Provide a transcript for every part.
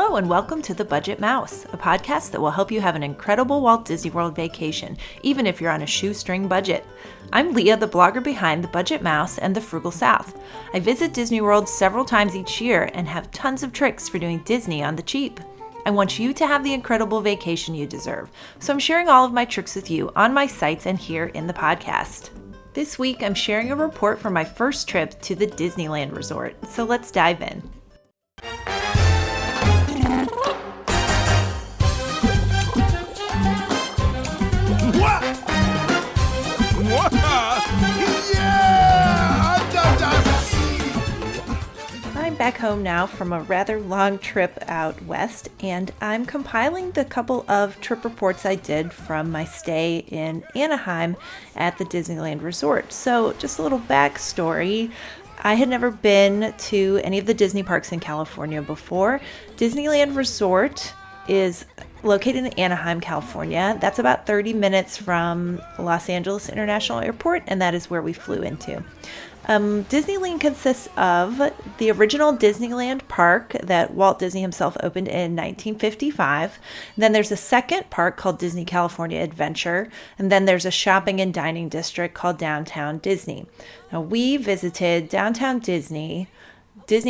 Hello and welcome to The Budget Mouse, a podcast that will help you have an incredible Walt Disney World vacation, even if you're on a shoestring budget. I'm Leah, the blogger behind The Budget Mouse and The Frugal South. I visit Disney World several times each year and have tons of tricks for doing Disney on the cheap. I want you to have the incredible vacation you deserve, so I'm sharing all of my tricks with you on my sites and here in the podcast. This week, I'm sharing a report from my first trip to the Disneyland Resort, so let's dive in. I'm back home now from a rather long trip out west, and I'm compiling the couple of trip reports I did from my stay in Anaheim at the Disneyland Resort. So just a little backstory. I had never been to any of the Disney parks in California before. Disneyland Resort is located in Anaheim, California. That's about 30 minutes from Los Angeles International Airport, and that is where we flew into. Disneyland consists of the original Disneyland park that Walt Disney himself opened in 1955. Then there's a second park called Disney California Adventure, and then there's a shopping and dining district called Downtown Disney. Now, we visited Downtown Disney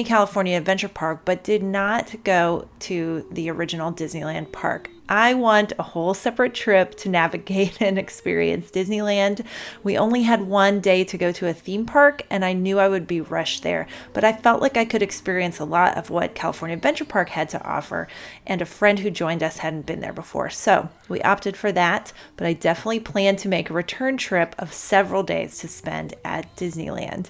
California Adventure Park, but did not go to the original Disneyland park. I want a whole separate trip to navigate and experience Disneyland. We only had one day to go to a theme park, and I knew I would be rushed there, but I felt like I could experience a lot of what California Adventure Park had to offer, and a friend who joined us hadn't been there before, so we opted for that, but I definitely plan to make a return trip of several days to spend at Disneyland.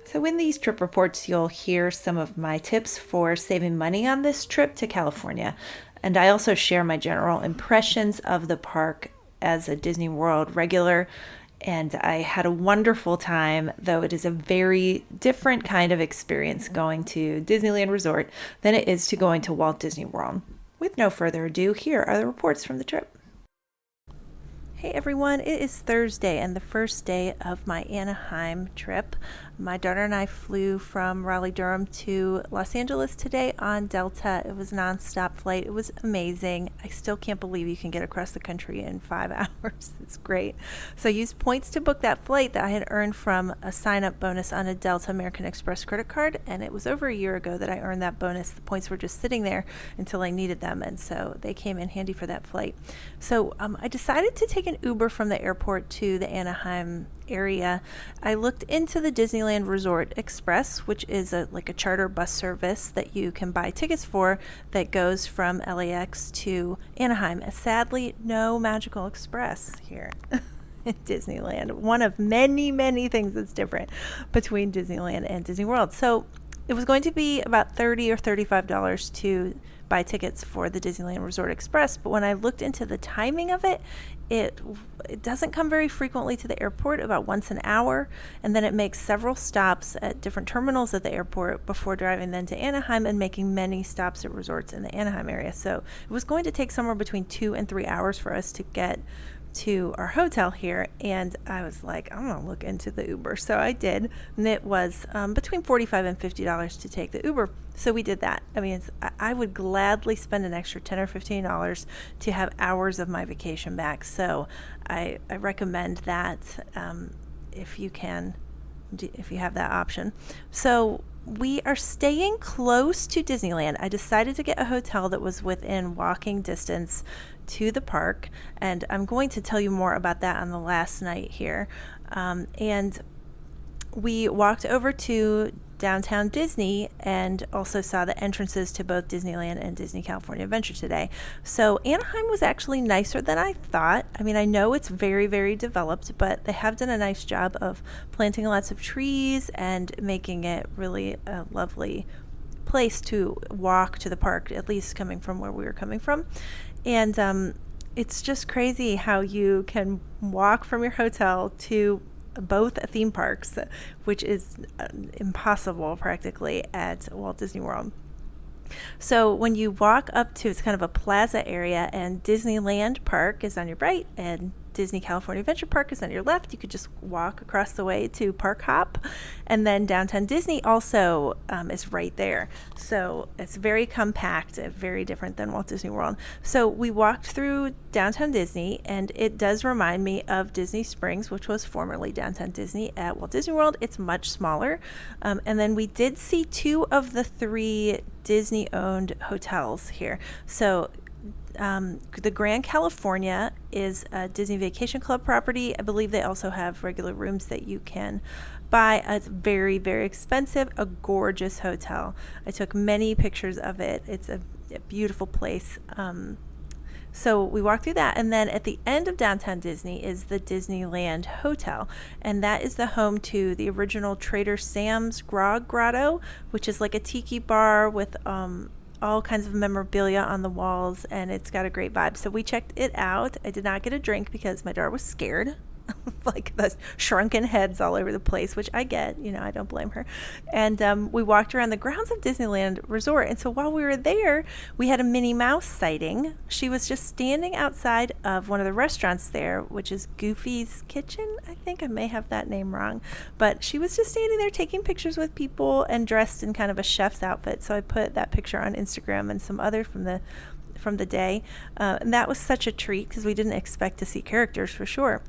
So in these trip reports, you'll hear some of my tips for saving money on this trip to California. And I also share my general impressions of the park as a Disney World regular. And I had a wonderful time, though it is a very different kind of experience going to Disneyland Resort than it is to going to Walt Disney World. With no further ado, here are the reports from the trip. Hey everyone, it is Thursday and the first day of my Anaheim trip. My daughter and I flew from Raleigh-Durham to Los Angeles today on Delta. It was a nonstop flight. It was amazing. I still can't believe you can get across the country in 5 hours. It's great. So I used points to book that flight that I had earned from a sign-up bonus on a Delta American Express credit card, and it was over a year ago that I earned that bonus. The points were just sitting there until I needed them, and so they came in handy for that flight. So I decided to take an Uber from the airport to the Anaheim area. I looked into the Disneyland Resort Express, which is like a charter bus service that you can buy tickets for that goes from LAX to Anaheim. Sadly, no Magical Express here in Disneyland. One of many, many things that's different between Disneyland and Disney World. So it was going to be about $30 or $35 to buy tickets for the Disneyland Resort Express, but when I looked into the timing of it, it doesn't come very frequently to the airport, about once an hour, and then it makes several stops at different terminals at the airport before driving then to Anaheim and making many stops at resorts in the Anaheim area. So it was going to take somewhere between 2 and 3 hours for us to get to our hotel here, and I was like, I'm gonna look into the Uber. So I did, and it was between $45 and $50 to take the Uber. So we did that. I mean, I would gladly spend an extra $10 or $15 to have hours of my vacation back. So I recommend that if you have that option. So we are staying close to Disneyland. I decided to get a hotel that was within walking distance to the park, and I'm going to tell you more about that on the last night here. And we walked over to Downtown Disney and also saw the entrances to both Disneyland and Disney California Adventure today. So Anaheim was actually nicer than I thought. I mean, I know it's very, very developed, but they have done a nice job of planting lots of trees and making it really a lovely place to walk to the park, at least coming from where we were coming from. And it's just crazy how you can walk from your hotel to both theme parks, which is impossible practically at Walt Disney World. So when you walk up to, it's kind of a plaza area, and Disneyland Park is on your right and Disney California Adventure Park is on your left. You could just walk across the way to Park Hop. And then Downtown Disney also is right there. So it's very compact, very different than Walt Disney World. So we walked through Downtown Disney, and it does remind me of Disney Springs, which was formerly Downtown Disney at Walt Disney World. It's much smaller. And then we did see 2 of the 3 Disney-owned hotels here. So the Grand California is a Disney Vacation Club property. I believe they also have regular rooms that you can buy. It's very, very expensive, a gorgeous hotel. I took many pictures of it. It's a beautiful place. So we walked through that, and then at the end of Downtown Disney is the Disneyland Hotel, and that is the home to the original Trader Sam's Grog Grotto, which is like a tiki bar with all kinds of memorabilia on the walls, and it's got a great vibe. So we checked it out. I did not get a drink because my daughter was scared. Like the shrunken heads all over the place, which I get, I don't blame her. And we walked around the grounds of Disneyland Resort. And so while we were there, we had a Minnie Mouse sighting. She was just standing outside of one of the restaurants there, which is Goofy's Kitchen. I think I may have that name wrong. But she was just standing there taking pictures with people and dressed in kind of a chef's outfit. So I put that picture on Instagram and some other from the day. And that was such a treat because we didn't expect to see characters for sure.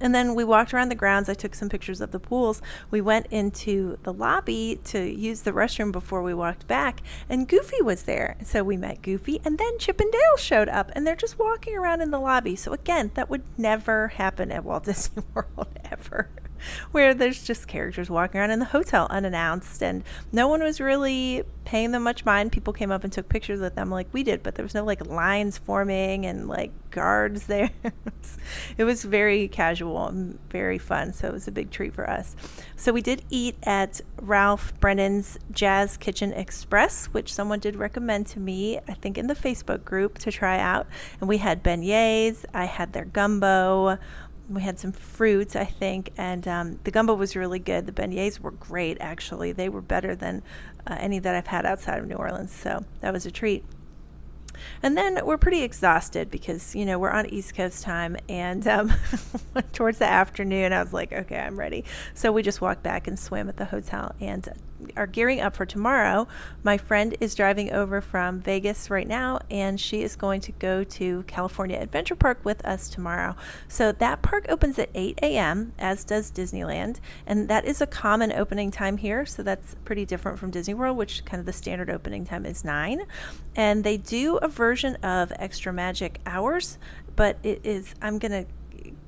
And then we walked around the grounds. I took some pictures of the pools. We went into the lobby to use the restroom before we walked back, and Goofy was there. So we met Goofy, and then Chip and Dale showed up, and they're just walking around in the lobby. So again, that would never happen at Walt Disney World ever, where there's just characters walking around in the hotel unannounced, and no one was really paying them much mind. People came up and took pictures with them like we did, but there was no like lines forming and like guards there. It was very casual and very fun, so it was a big treat for us. So we did eat at Ralph Brennan's Jazz Kitchen Express, which someone did recommend to me, I think in the Facebook group, to try out. And we had beignets. I had their gumbo. We had some fruits, I think, and the gumbo was really good. The beignets were great, actually. They were better than any that I've had outside of New Orleans, so that was a treat. And then we're pretty exhausted because, we're on East Coast time, and towards the afternoon, I was like, okay, I'm ready. So we just walked back and swam at the hotel and are gearing up for tomorrow. My friend is driving over from Vegas right now, and she is going to go to California Adventure Park with us tomorrow. So that park opens at 8 a.m., as does Disneyland, and that is a common opening time here, so that's pretty different from Disney World, which kind of the standard opening time is 9. And they do a version of Extra Magic Hours, but I'm going to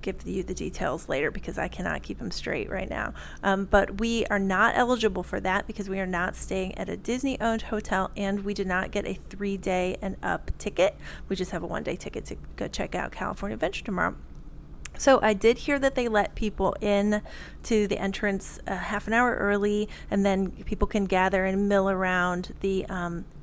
give you the details later because I cannot keep them straight right now. But we are not eligible for that because we are not staying at a Disney-owned hotel, and we did not get a 3-day and up ticket. We just have a 1-day ticket to go check out California Adventure tomorrow. So I did hear that they let people in to the entrance half an hour early, and then people can gather and mill around the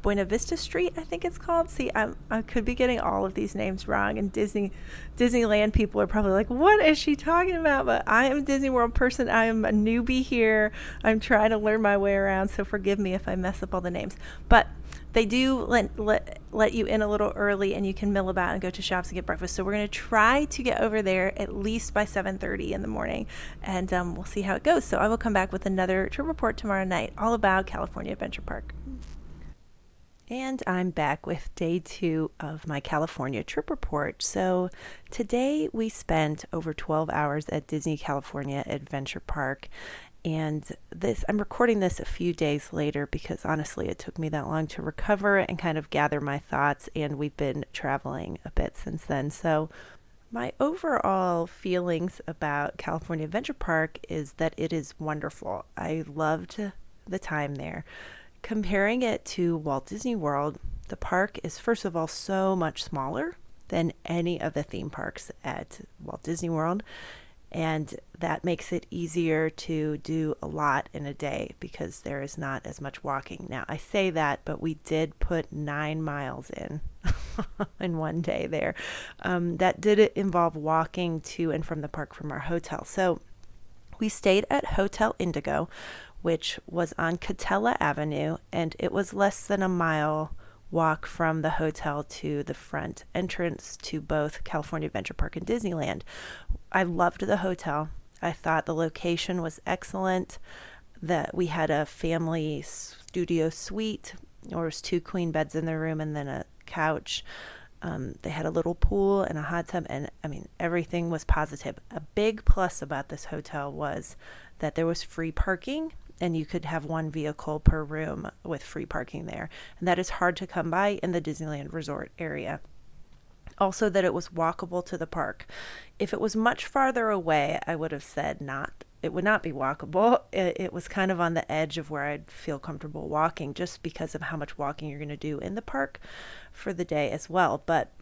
Buena Vista Street, I think it's called. See, I could be getting all of these names wrong, and Disneyland people are probably like, what is she talking about? But I am a Disney World person. I am a newbie here. I'm trying to learn my way around, so forgive me if I mess up all the names. But they do let you in a little early, and you can mill about and go to shops and get breakfast. So we're going to try to get over there at least by 7:30 in the morning, and we'll see how it goes. So I will come back with another trip report tomorrow night all about California Adventure Park. And I'm back with day 2 of my California trip report. So today we spent over 12 hours at Disney California Adventure Park. And I'm recording this a few days later because honestly it took me that long to recover and kind of gather my thoughts, and we've been traveling a bit since then. So my overall feelings about California Adventure Park is that it is wonderful. I loved the time there. Comparing it to Walt Disney World, the park is first of all so much smaller than any of the theme parks at Walt Disney World. And that makes it easier to do a lot in a day because there is not as much walking. Now, I say that, but we did put 9 miles in in one day there. That did involve walking to and from the park from our hotel. So we stayed at Hotel Indigo, which was on Catella Avenue, and it was less than a mile walk from the hotel to the front entrance to both California Adventure Park and Disneyland. I loved the hotel. I thought the location was excellent, that we had a family studio suite. There was 2 queen beds in the room and then a couch. They had a little pool and a hot tub, and I mean, everything was positive. A big plus about this hotel was that there was free parking, and you could have 1 vehicle per room with free parking there. And that is hard to come by in the Disneyland Resort area. Also, that it was walkable to the park. If it was much farther away, I would have said not. It would not be walkable. It was kind of on the edge of where I'd feel comfortable walking, just because of how much walking you're going to do in the park for the day as well. But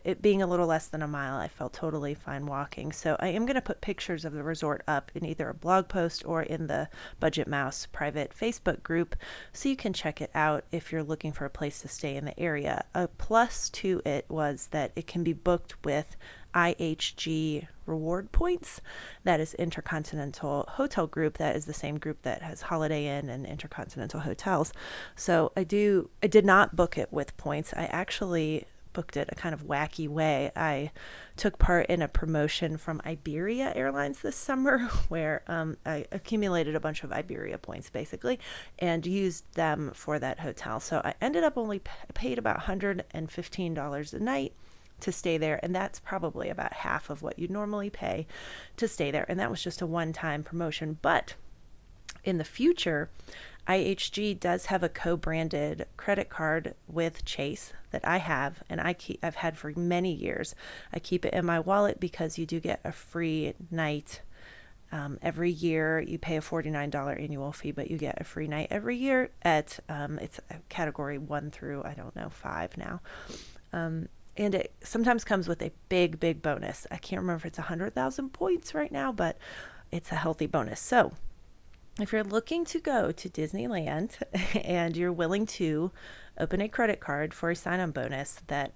it being a little less than a mile, I felt totally fine walking. So I am going to put pictures of the resort up in either a blog post or in the Budget Mouse private Facebook group, so you can check it out if you're looking for a place to stay in the area. A plus to it was that it can be booked with IHG reward points. That is Intercontinental Hotel Group. That is the same group that has Holiday Inn and Intercontinental Hotels. So I did not book it with points. I actually booked it a kind of wacky way. I took part in a promotion from Iberia Airlines this summer where I accumulated a bunch of Iberia points basically and used them for that hotel. So I ended up only paid about $115 a night to stay there, and that's probably about half of what you normally pay to stay there, and that was just a one-time promotion. But in the future, IHG does have a co-branded credit card with Chase that I have, and I've had for many years. I keep it in my wallet because you do get a free night every year. You pay a $49 annual fee, but you get a free night every year at it's category 1 through, I don't know, 5 now. And it sometimes comes with a big bonus. I can't remember if it's 100,000 points right now, but it's a healthy bonus. So if you're looking to go to Disneyland and you're willing to open a credit card for a sign-on bonus, that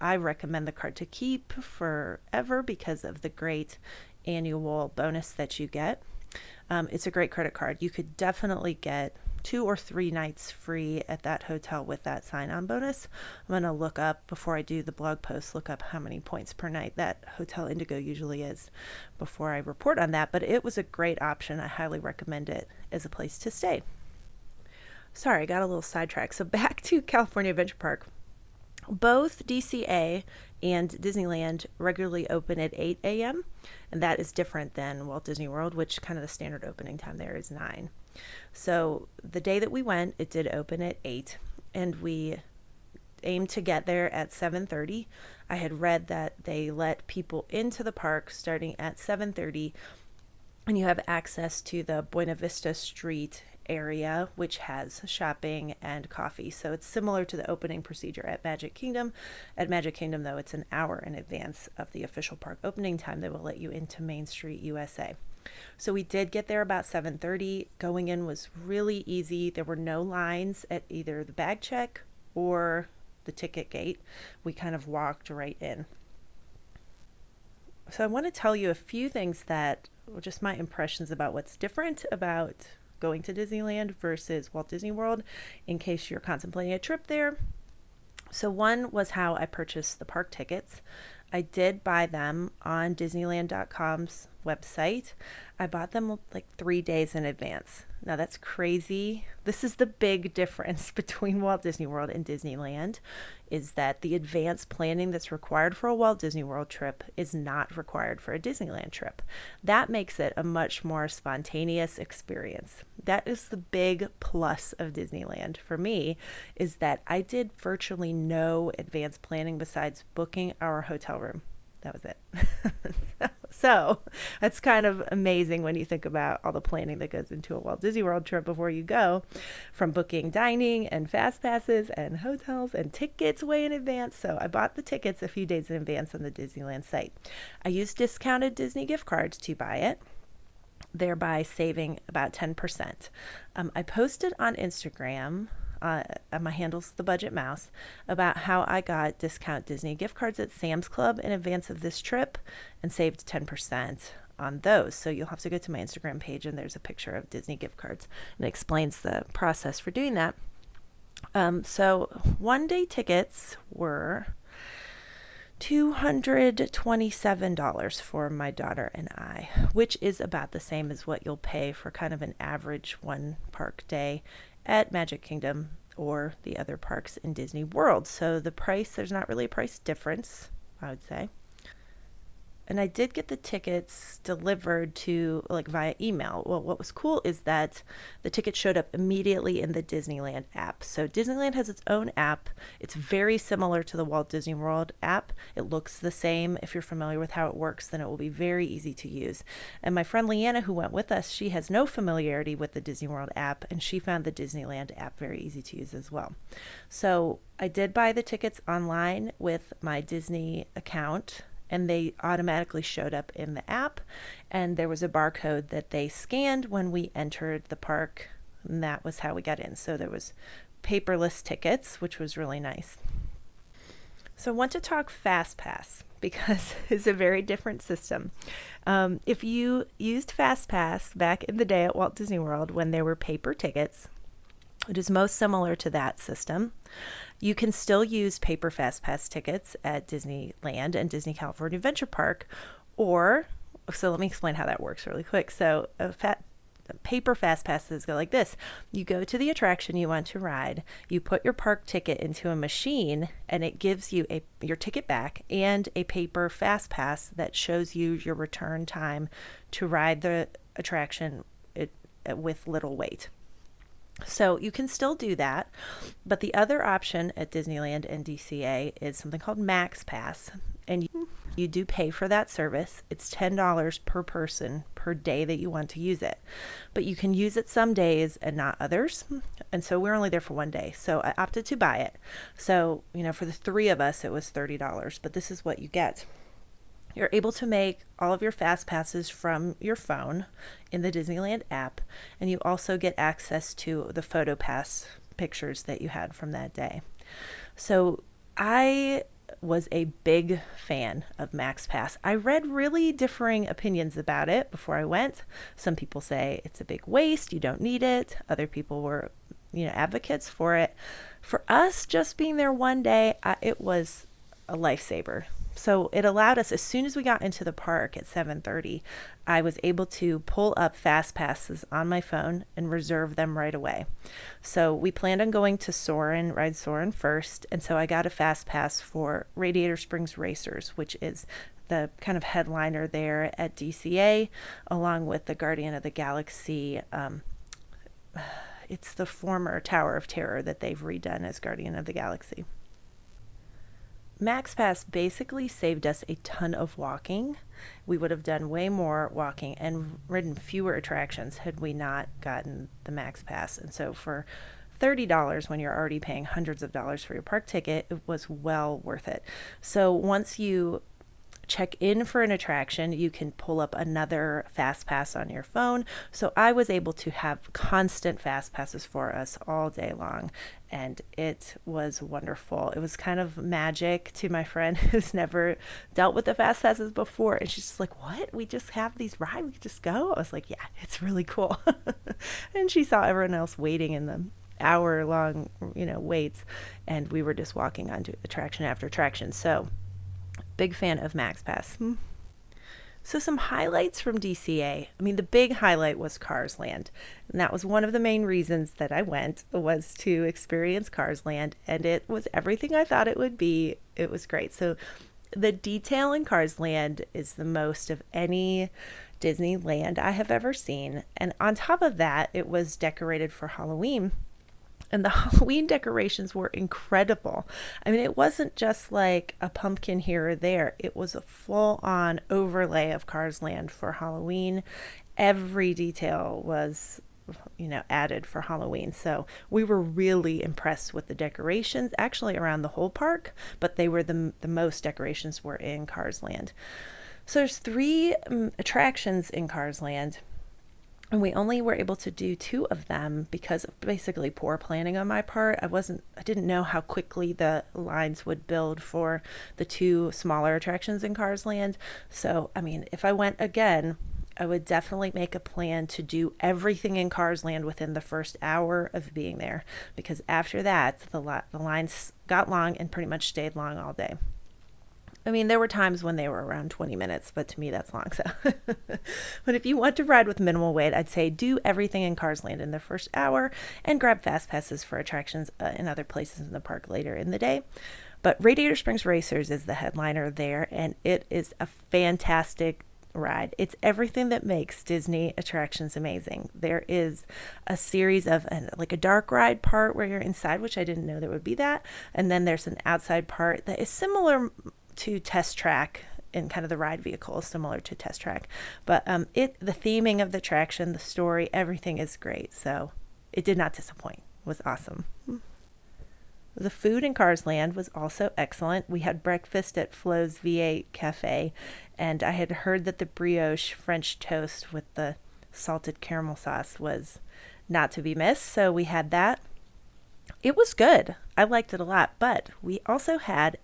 I recommend the card to keep forever because of the great annual bonus that you get. It's a great credit card. You could definitely get 2 or 3 nights free at that hotel with that sign-on bonus. I'm going to look up, before I do the blog post, look up how many points per night that Hotel Indigo usually is before I report on that. But it was a great option. I highly recommend it as a place to stay. Sorry, I got a little sidetracked. So back to California Adventure Park. Both DCA and Disneyland regularly open at 8 a.m., and that is different than Walt Disney World, which kind of the standard opening time there is 9. So the day that we went, it did open at 8, and we aimed to get there at 7:30. I had read that they let people into the park starting at 7:30, and you have access to the Buena Vista Street area, which has shopping and coffee. So it's similar to the opening procedure at Magic Kingdom. At Magic Kingdom, though, it's an hour in advance of the official park opening time. They will let you into Main Street USA. So we did get there about 7:30. Going in was really easy. There were no lines at either the bag check or the ticket gate. We kind of walked right in. So I want to tell you a few things that were just my impressions about what's different about going to Disneyland versus Walt Disney World, in case you're contemplating a trip there. So one was how I purchased the park tickets. I did buy them on Disneyland.com's website. I bought them like 3 days in advance. Now that's crazy. This is the big difference between Walt Disney World and Disneyland, is that the advanced planning that's required for a Walt Disney World trip is not required for a Disneyland trip. That makes it a much more spontaneous experience. That is the big plus of Disneyland for me, is that I did virtually no advanced planning besides booking our hotel room. That was it. So that's kind of amazing when you think about all the planning that goes into a Walt Disney World trip before you go, from booking dining and fast passes and hotels and tickets way in advance. So I bought the tickets a few days in advance on the Disneyland site. I used discounted Disney gift cards to buy it, thereby saving about 10%. I posted on Instagram, my handle's The Budget Mouse, about how I got discount Disney gift cards at Sam's Club in advance of this trip and saved 10% on those. So you'll have to go to my Instagram page, and there's a picture of Disney gift cards, and it explains the process for doing that. So one day tickets were $227 for my daughter and I, which is about the same as what you'll pay for kind of an average one park day at Magic Kingdom or the other parks in Disney World. So there's not really a price difference, I would say. And I did get the tickets delivered to like via email. Well, what was cool is that the ticket showed up immediately in the Disneyland app. So Disneyland has its own app. It's very similar to the Walt Disney World app. It looks the same. If you're familiar with how it works, then it will be very easy to use. And my friend Leanna, who went with us, she has no familiarity with the Disney World app, and she found the Disneyland app very easy to use as well. So I did buy the tickets online with my Disney account, and they automatically showed up in the app, and there was a barcode that they scanned when we entered the park, and that was how we got in. So there was paperless tickets, which was really nice. So I want to talk FastPass because it's a very different system. If you used FastPass back in the day at Walt Disney World when there were paper tickets, it is most similar to that system. You can still use paper FastPass tickets at Disneyland and Disney California Adventure Park, so let me explain how that works really quick. So paper FastPasses go like this. You go to the attraction you want to ride, you put your park ticket into a machine, and it gives you your ticket back and a paper FastPass that shows you your return time to ride the attraction with little wait. So you can still do that, but the other option at Disneyland and DCA is something called Max Pass, and you do pay for that service. It's $10 per person per day that you want to use it, but you can use it some days and not others. And so we're only there for one day, so I opted to buy it. So, for the three of us, it was $30, but this is what you get. You're able to make all of your fast passes from your phone in the Disneyland app, and you also get access to the PhotoPass pictures that you had from that day. So I was a big fan of MaxPass. I read really differing opinions about it before I went. Some people say it's a big waste, you don't need it. Other people were, advocates for it. For us, just being there one day, it was a lifesaver. So it allowed us, as soon as we got into the park at 7:30, I was able to pull up fast passes on my phone and reserve them right away. So we planned on going to ride Soarin' first, and so I got a fast pass for Radiator Springs Racers, which is the kind of headliner there at DCA, along with the Guardian of the Galaxy. It's the former Tower of Terror that they've redone as Guardian of the Galaxy. MaxPass basically saved us a ton of walking. We would have done way more walking and ridden fewer attractions had we not gotten the MaxPass. And so for $30, when you're already paying hundreds of dollars for your park ticket, it was well worth it. So once you check in for an attraction, you can pull up another fast pass on your phone. So I was able to have constant fast passes for us all day long, and it was wonderful. It was kind of magic to my friend who's never dealt with the fast passes before, and she's just like, what? We just have these rides, we just go? I was like, yeah, it's really cool. And she saw everyone else waiting in the hour-long, waits, and we were just walking onto attraction after attraction. So big fan of MaxPass. So some highlights from DCA. The big highlight was Cars Land. And that was one of the main reasons that I went, was to experience Cars Land. And it was everything I thought it would be. It was great. So the detail in Cars Land is the most of any Disneyland I have ever seen. And on top of that, it was decorated for Halloween. And the Halloween decorations were incredible. It wasn't just like a pumpkin here or there. It was a full-on overlay of Cars Land for Halloween. Every detail was, added for Halloween. So we were really impressed with the decorations, actually around the whole park, but they were the most decorations were in Cars Land. So there's 3 attractions in Cars Land. And we only were able to do 2 of them because of basically poor planning on my part. I didn't know how quickly the lines would build for the 2 smaller attractions in Cars Land. So, if I went again, I would definitely make a plan to do everything in Cars Land within the first hour of being there, because after that, the lines got long and pretty much stayed long all day. I mean, there were times when they were around 20 minutes, but to me, that's long. So, but if you want to ride with minimal wait, I'd say do everything in Cars Land in the first hour and grab fast passes for attractions in other places in the park later in the day. But Radiator Springs Racers is the headliner there, and it is a fantastic ride. It's everything that makes Disney attractions amazing. There is a series of like a dark ride part where you're inside, which I didn't know there would be that. And then there's an outside part that is similar to Test Track in kind of the ride vehicle, similar to Test Track. But the theming of the attraction, the story, everything is great. So it did not disappoint. It was awesome. The food in Cars Land was also excellent. We had breakfast at Flo's V8 Cafe, and I had heard that the brioche French toast with the salted caramel sauce was not to be missed, so we had that. It was good. I liked it a lot, but we also had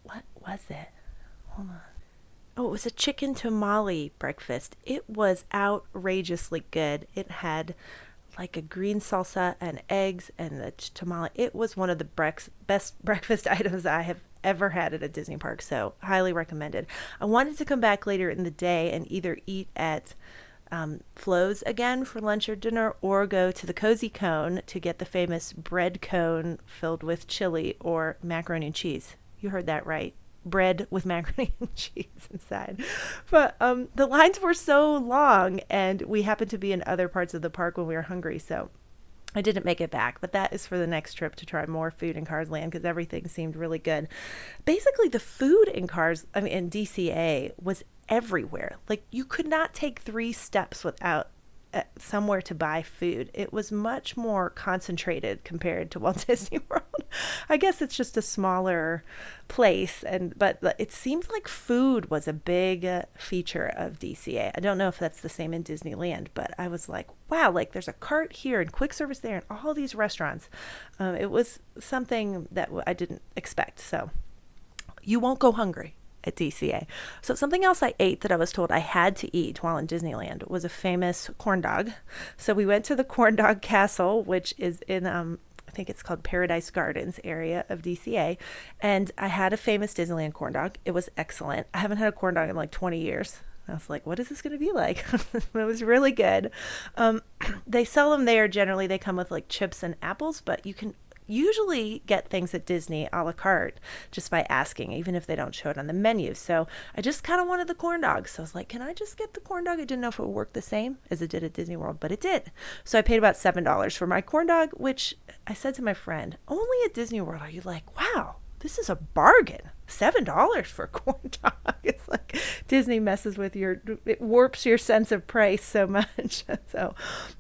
what was it? Hold on. Oh, it was a chicken tamale breakfast. It was outrageously good. It had like a green salsa and eggs and the tamale. It was one of the best breakfast items I have ever had at a Disney park, so highly recommended. I wanted to come back later in the day and either eat at Flo's again for lunch or dinner, or go to the Cozy Cone to get the famous bread cone filled with chili or macaroni and cheese. You heard that right. Bread with macaroni and cheese inside. But the lines were so long, and we happened to be in other parts of the park when we were hungry, so I didn't make it back. But that is for the next trip, to try more food in Cars Land, because everything seemed really good. Basically, the food in in DCA was everywhere. Like, you could not take 3 steps without somewhere to buy food. It was much more concentrated compared to Walt Disney World. I guess it's just a smaller place, but it seems like food was a big feature of DCA. I don't know if that's the same in Disneyland, but I was like, wow, like there's a cart here and quick service there and all these restaurants. It was something that I didn't expect. So you won't go hungry at DCA. So something else I ate that I was told I had to eat while in Disneyland was a famous corn dog. So we went to the Corn Dog Castle, which is in I think it's called Paradise Gardens area of DCA, and I had a famous Disneyland corn dog. It was excellent. I haven't had a corn dog in like 20 years. I was like, what is this going to be like? It was really good. They sell them there. Generally, they come with like chips and apples, but you can usually get things at Disney a la carte just by asking, even if they don't show it on the menu. So I just kind of wanted the corn dog. So I was like, can I just get the corn dog? I didn't know if it would work the same as it did at Disney World, but it did. So I paid about $7 for my corn dog, which I said to my friend, only at Disney World are you like, wow, this is a bargain. $7 for a corn dog. It's like Disney messes with it warps your sense of price so much.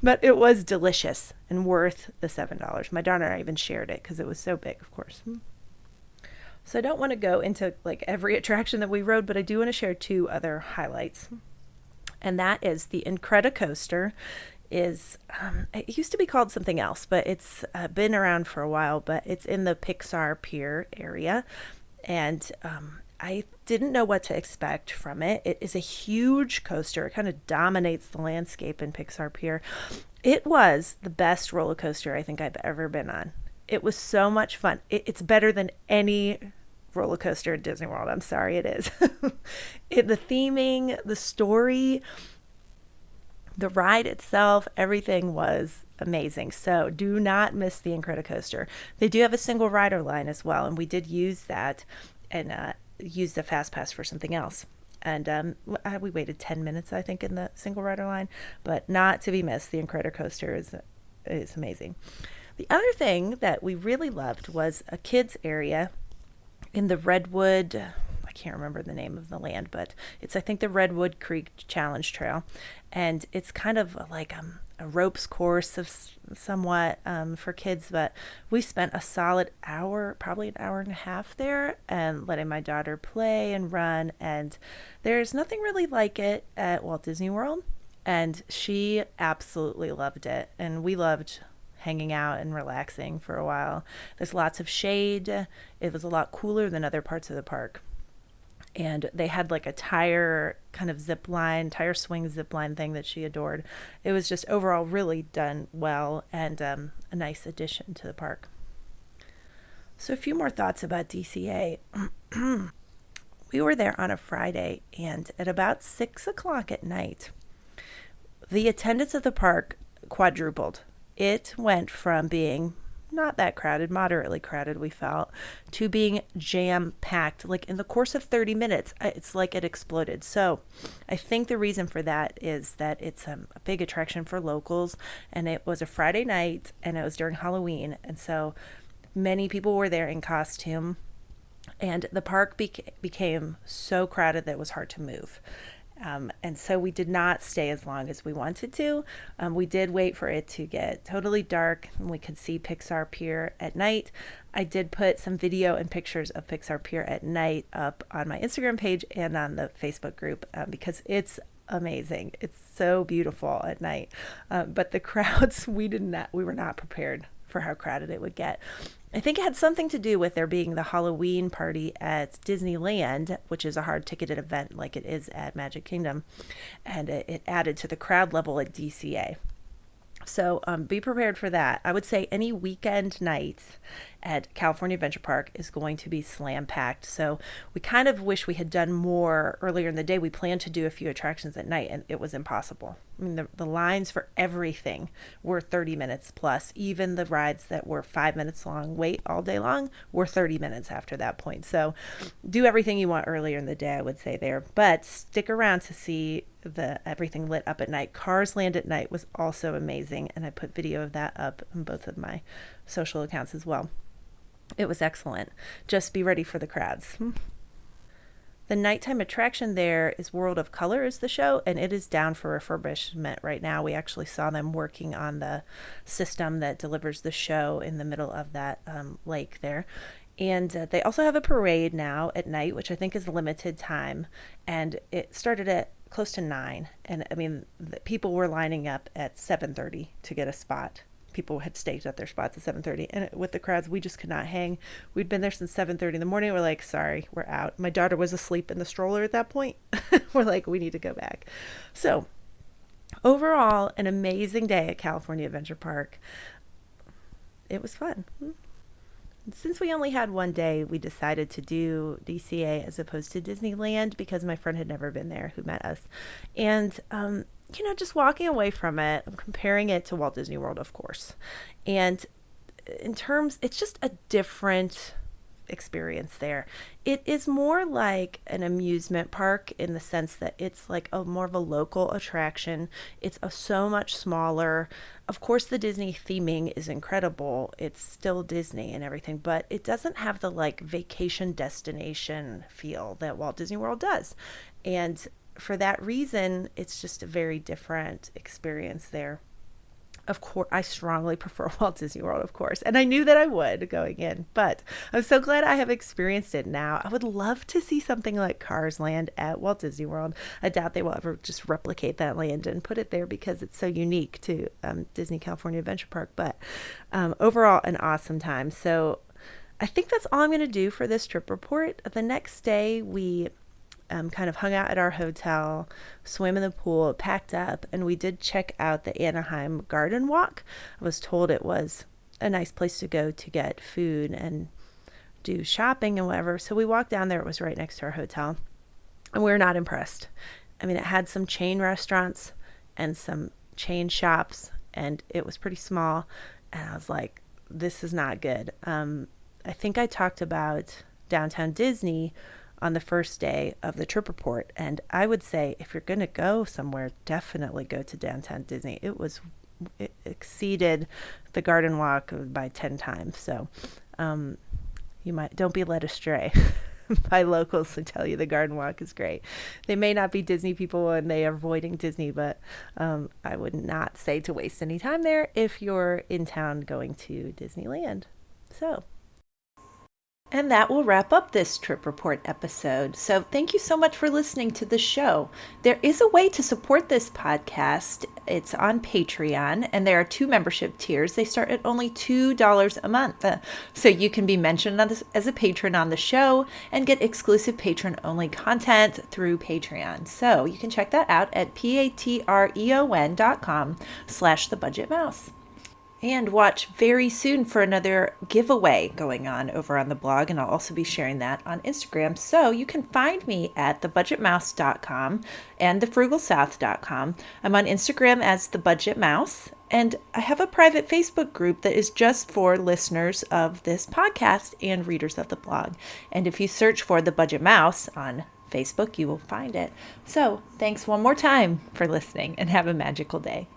But it was delicious and worth the $7. My daughter and I even shared it because it was so big, of course. So I don't want to go into like every attraction that we rode, but I do want to share 2 other highlights. And that is the Incredicoaster. It used to be called something else, but it's been around for a while, but it's in the Pixar Pier area. And I didn't know what to expect from it. It is a huge coaster. It kind of dominates the landscape in Pixar Pier. It was the best roller coaster I think I've ever been on. It was so much fun. It's better than any roller coaster at Disney World. I'm sorry, it is. The theming, the story, the ride itself, everything was amazing. So do not miss the Incredicoaster. They do have a single rider line as well, and we did use that and use the fast pass for something else. And we waited 10 minutes, I think, in the single rider line, but not to be missed. The Incredicoaster is amazing. The other thing that we really loved was a kids area in the Redwood. I can't remember the name of the land, but it's, I think, the Redwood Creek Challenge Trail. And it's kind of like a ropes course of somewhat for kids, but we spent a solid hour, probably an hour and a half there, and letting my daughter play and run. And there's nothing really like it at Walt Disney World, and she absolutely loved it. And we loved hanging out and relaxing for a while. There's lots of shade. It was a lot cooler than other parts of the park. And they had like a tire kind of zip line, tire swing zip line thing that she adored. It was just overall really done well, and a nice addition to the park. So, a few more thoughts about DCA. We were there on a Friday, and at about 6 o'clock at night, the attendance at the park quadrupled. It went from being not that crowded, moderately crowded, we felt, to being jam packed. Like in the course of 30 minutes, it's like it exploded. So I think the reason for that is that it's a big attraction for locals, and it was a Friday night, and it was during Halloween. And so many people were there in costume, and the park became so crowded that it was hard to move. And so we did not stay as long as we wanted to. We did wait for it to get totally dark and we could see Pixar Pier at night. I did put some video and pictures of Pixar Pier at night up on my Instagram page and on the Facebook group because it's amazing. It's so beautiful at night. But the crowds, we were not prepared for how crowded it would get. I think it had something to do with there being the Halloween party at Disneyland, which is a hard ticketed event like it is at Magic Kingdom, and it added to the crowd level at DCA. So be prepared for that. I would say any weekend night at California Adventure Park is going to be slam packed. So we kind of wish we had done more earlier in the day. We planned to do a few attractions at night, and it was impossible. I mean, the lines for everything were 30 minutes plus. Even the rides that were 5 minutes long, wait all day long, were 30 minutes after that point. So do everything you want earlier in the day, I would say there. But stick around to see the everything lit up at night. Cars Land at night was also amazing, and I put video of that up on both of my social accounts as well. It was excellent. Just be ready for the crowds. The nighttime attraction there is World of Color is the show, and it is down for refurbishment right now. We actually saw them working on the system that delivers the show in the middle of that lake there. And they also have a parade now at night, which I think is limited time. And it started at close to 9. And I mean, people were lining up at 7:30 to get a spot. People had staked out their spots at 7:30, and with the crowds we just could not hang. We'd been there since 7:30 in the morning. We're like, sorry, we're out. My daughter was asleep in the stroller at that point. We're like, we need to go back. So overall, an amazing day at California Adventure Park. It was fun. Since we only had one day, we decided to do DCA as opposed to Disneyland because my friend had never been there who met us. And just walking away from it, I'm comparing it to Walt Disney World, of course. And in terms, it's just a different experience there. It is more like an amusement park in the sense that it's like a more of a local attraction. It's so much smaller. Of course, the Disney theming is incredible. It's still Disney and everything, but it doesn't have the like vacation destination feel that Walt Disney World does. And for that reason, it's just a very different experience there. Of course, I strongly prefer Walt Disney World, of course, and I knew that I would going in, but I'm so glad I have experienced it now. I would love to see something like Cars Land at Walt Disney World. I doubt they will ever just replicate that land and put it there because it's so unique to Disney California Adventure Park, but overall, an awesome time. So I think that's all I'm going to do for this trip report. The next day, we kind of hung out at our hotel, swam in the pool, packed up, and we did check out the Anaheim Garden Walk. I was told it was a nice place to go to get food and do shopping and whatever. So we walked down there. It was right next to our hotel, and we were not impressed. I mean, it had some chain restaurants and some chain shops, and it was pretty small. And I was like, this is not good. I think I talked about Downtown Disney on the first day of the trip report. And I would say if you're going to go somewhere, definitely go to Downtown Disney. It exceeded the Garden Walk by 10 times. So don't be led astray by locals who tell you the Garden Walk is great. They may not be Disney people and they are avoiding Disney, but I would not say to waste any time there if you're in town going to Disneyland. So And that will wrap up this Trip Report episode. So thank you so much for listening to the show. There is a way to support this podcast. It's on Patreon, and there are 2 membership tiers. They start at only $2 a month. So you can be mentioned as a patron on the show and get exclusive patron-only content through Patreon. So you can check that out at patreon.com/thebudgetmouse. And watch very soon for another giveaway going on over on the blog, and I'll also be sharing that on Instagram. So you can find me at thebudgetmouse.com and thefrugalsouth.com. I'm on Instagram as The Budget Mouse, and I have a private Facebook group that is just for listeners of this podcast and readers of the blog. And if you search for The Budget Mouse on Facebook, you will find it. So thanks one more time for listening, and have a magical day.